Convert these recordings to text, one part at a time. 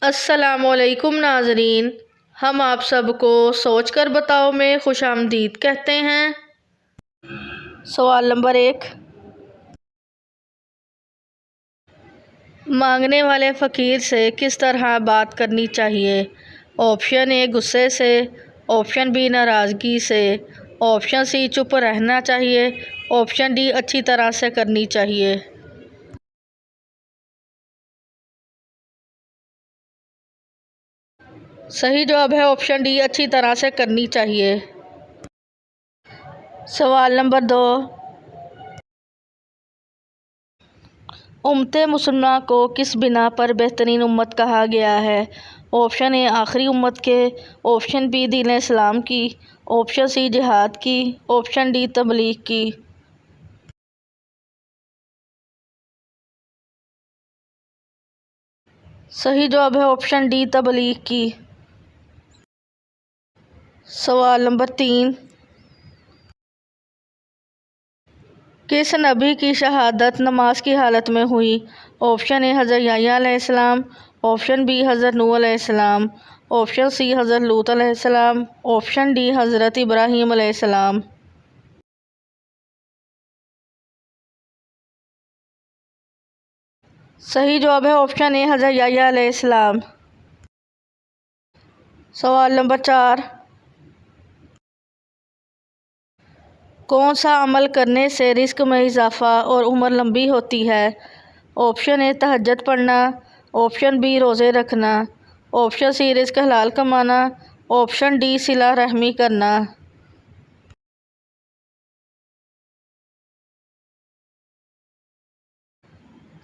अस्सलामुअलैकुम नाज़रीन, हम आप सबको सोच कर बताओ में खुशामदीद कहते हैं। सवाल नंबर 1, मांगने वाले फ़कीर से किस तरह बात करनी चाहिए? ऑप्शन ए गुस्से से, ऑप्शन बी नाराज़गी से, ऑप्शन सी चुप रहना चाहिए, ऑप्शन डी अच्छी तरह से करनी चाहिए। सही जवाब है ऑप्शन डी, अच्छी तरह से करनी चाहिए। सवाल नंबर 2, उम्मत मुसलमान को किस बिना पर बेहतरीन उम्मत कहा गया है? ऑप्शन ए आखिरी उम्मत के, ऑप्शन बी दीन इस्लाम की, ऑप्शन सी जिहाद की, ऑप्शन डी तबलीग की। सही जवाब है ऑप्शन डी तबलीग की। सवाल नंबर 3, किस नबी की शहादत नमाज की हालत में हुई? ऑप्शन ए हज़रत याह्या अलैहिस्सलाम, ऑप्शन बी हज़रत नूह अलैहिस्सलाम, ऑप्शन सी हज़रत लूत अलैहिस्सलाम, ऑप्शन डी हज़रत इब्राहीम अलैहिस्सलाम। सही जवाब है ऑप्शन ए हज़रत याह्या अलैहिस्सलाम। सवाल नंबर 4, कौन सा अमल करने से रिस्क में इजाफ़ा और उम्र लंबी होती है? ऑप्शन ए तहज्जुद पढ़ना, ऑप्शन बी रोज़े रखना, ऑप्शन सी रिस्क हलाल कमाना, ऑप्शन डी सिला रहमी करना।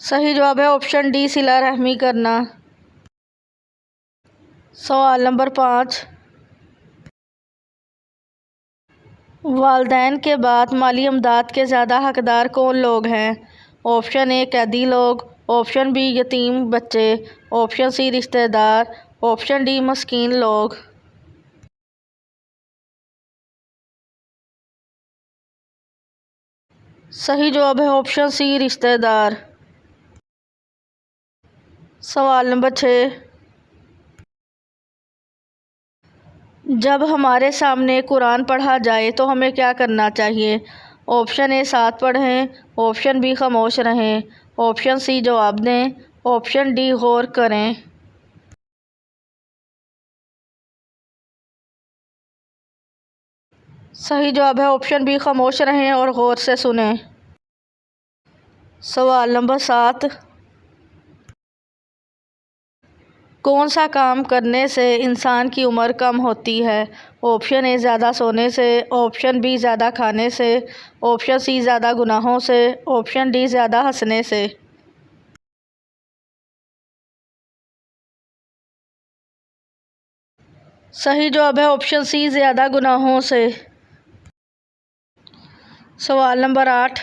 सही जवाब है ऑप्शन डी सिला रहमी करना। सवाल नंबर 5, वालिदैन के बाद माली इमदाद के ज़्यादा हकदार कौन लोग हैं? ऑप्शन ए कैदी लोग, ऑप्शन बी यतीम बच्चे, ऑप्शन सी रिश्तेदार, ऑप्शन डी मस्कीन लोग। सही जवाब है ऑप्शन सी रिश्तेदार। सवाल नंबर 6, जब हमारे सामने कुरान पढ़ा जाए तो हमें क्या करना चाहिए? ऑप्शन ए साथ पढ़ें, ऑप्शन बी खामोश रहें, ऑप्शन सी जवाब दें, ऑप्शन डी गौर करें। सही जवाब है ऑप्शन बी खामोश रहें और गौर से सुनें। सवाल नंबर 7, कौन सा काम करने से इंसान की उम्र कम होती है? ऑप्शन ए ज़्यादा सोने से, ऑप्शन बी ज़्यादा खाने से, ऑप्शन सी ज़्यादा गुनाहों से, ऑप्शन डी ज़्यादा हंसने से। सही जवाब है ऑप्शन सी ज़्यादा गुनाहों से। सवाल नंबर 8,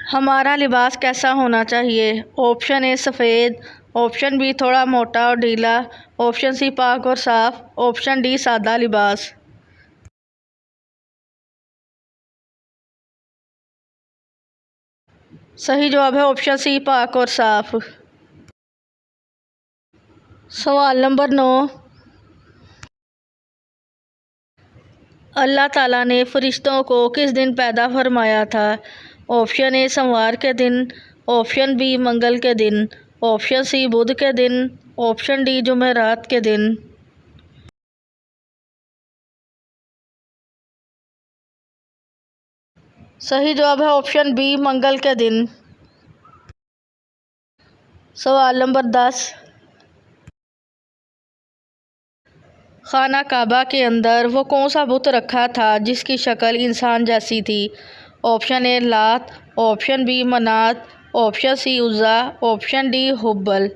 हमारा लिबास कैसा होना चाहिए? ऑप्शन ए सफ़ेद, ऑप्शन बी थोड़ा मोटा और ढीला, ऑप्शन सी पाक और साफ़, ऑप्शन डी सादा लिबास। सही जवाब है ऑप्शन सी पाक और साफ़। सवाल नंबर 9, अल्लाह ताला ने फ़रिश्तों को किस दिन पैदा फरमाया था? ऑप्शन ए सोमवार के दिन, ऑप्शन बी मंगल के दिन, ऑप्शन सी बुध के दिन, ऑप्शन डी जुमेरात के दिन। सही जवाब है ऑप्शन बी मंगल के दिन। सवाल नंबर 10, खाना काबा के अंदर वो कौन सा बुत रखा था जिसकी शक्ल इंसान जैसी थी? ऑप्शन ए लात, ऑप्शन बी मनात, ऑप्शन सी उज़्ज़ा, ऑप्शन डी हुब्बल।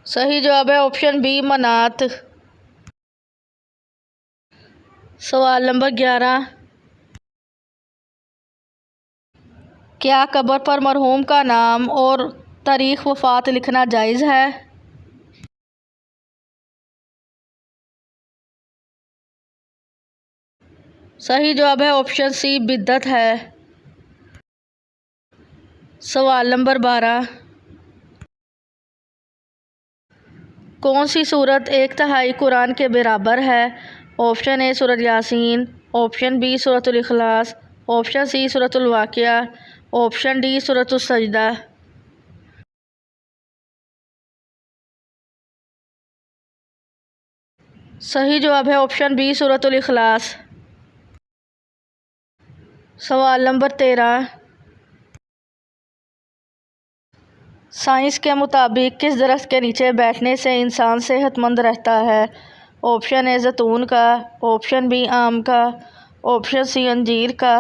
सही जवाब है ऑप्शन बी मनात। सवाल नंबर 11, क्या कब्र पर मरहूम का नाम और तारीख़ वफ़ात लिखना जायज़ है? सही जवाब है ऑप्शन सी बिद्दत है। सवाल नंबर 12, कौन सी सूरत 1/3 कुरान के बराबर है? ऑप्शन ए सूरत यासीन, ऑप्शन बी सूरतुल इखलास, ऑप्शन सी सूरतुल वाक़िया, ऑप्शन डी सूरतुस सजदा। सही जवाब है ऑप्शन बी सूरतुल इखलास। सवाल नंबर 13, साइंस के मुताबिक किस दरख्त के नीचे बैठने से इंसान सेहतमंद रहता है? ऑप्शन ए जैतून का, ऑप्शन बी आम का, ऑप्शन सी अंजीर का,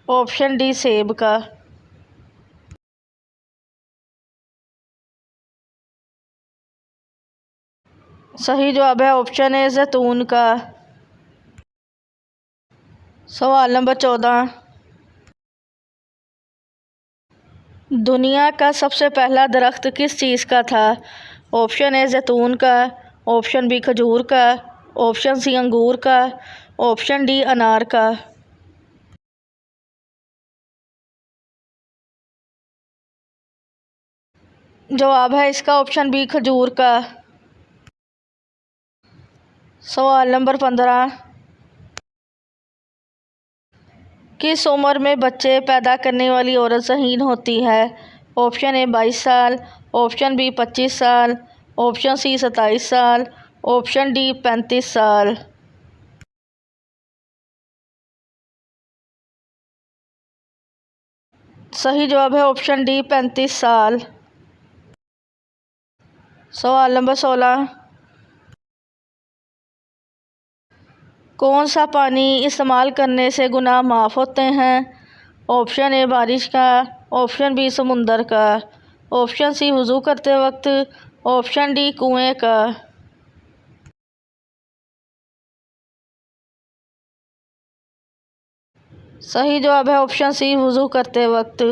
ऑप्शन डी सेब का। सही जवाब है ऑप्शन ए जैतून का। सवाल नंबर 14, दुनिया का सबसे पहला दरख्त किस चीज़ का था? ऑप्शन ए जैतून का, ऑप्शन बी खजूर का, ऑप्शन सी अंगूर का, ऑप्शन डी अनार का। जवाब है इसका ऑप्शन बी खजूर का। सवाल नंबर 15, किस उम्र में बच्चे पैदा करने वाली औरत ज़हीन होती है? ऑप्शन ए 22 साल, ऑप्शन बी 25 साल, ऑप्शन सी 27 साल, ऑप्शन डी 35 साल। सही जवाब है ऑप्शन डी 35 साल। सवाल नंबर 16, कौन सा पानी इस्तेमाल करने से गुनाह माफ़ होते हैं? ऑप्शन ए बारिश का, ऑप्शन बी समुंदर का, ऑप्शन सी वज़ू करते वक्त, ऑप्शन डी कुएं का। सही जवाब है ऑप्शन सी वज़ू करते वक्त।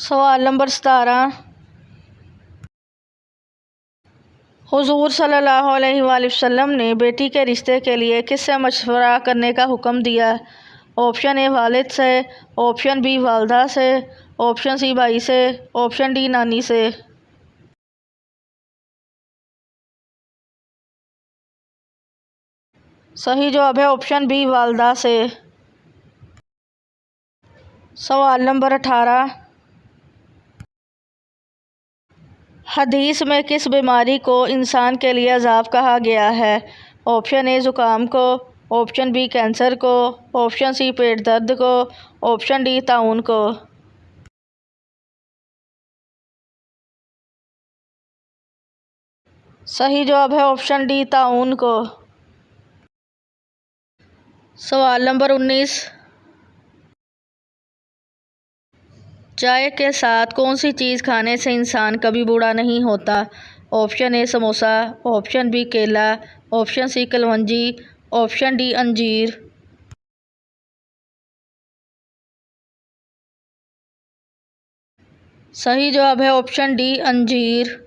सवाल नंबर 17, हुज़ूर सल्लल्लाहु अलैहि वसल्लम ने बेटी के रिश्ते के लिए किससे मशवरा करने का हुक्म दिया? ऑप्शन ए वालिद से, ऑप्शन बी वालदा से, ऑप्शन सी भाई से, ऑप्शन डी नानी से। सही जवाब है ऑप्शन बी वालदा से। सवाल नंबर 18, हदीस में किस बीमारी को इंसान के लिए अजाब कहा गया है? ऑप्शन ए ज़ुकाम को, ऑप्शन बी कैंसर को, ऑप्शन सी पेट दर्द को, ऑप्शन डी ताउन को। सही जवाब है ऑप्शन डी ताउन को। सवाल नंबर 19, चाय के साथ कौन सी चीज़ खाने से इंसान कभी बूढ़ा नहीं होता? Option A samosa, option B केला, ऑप्शन सी कलवंजी, ऑप्शन डी अंजीर। सही जवाब है ऑप्शन डी अंजीर।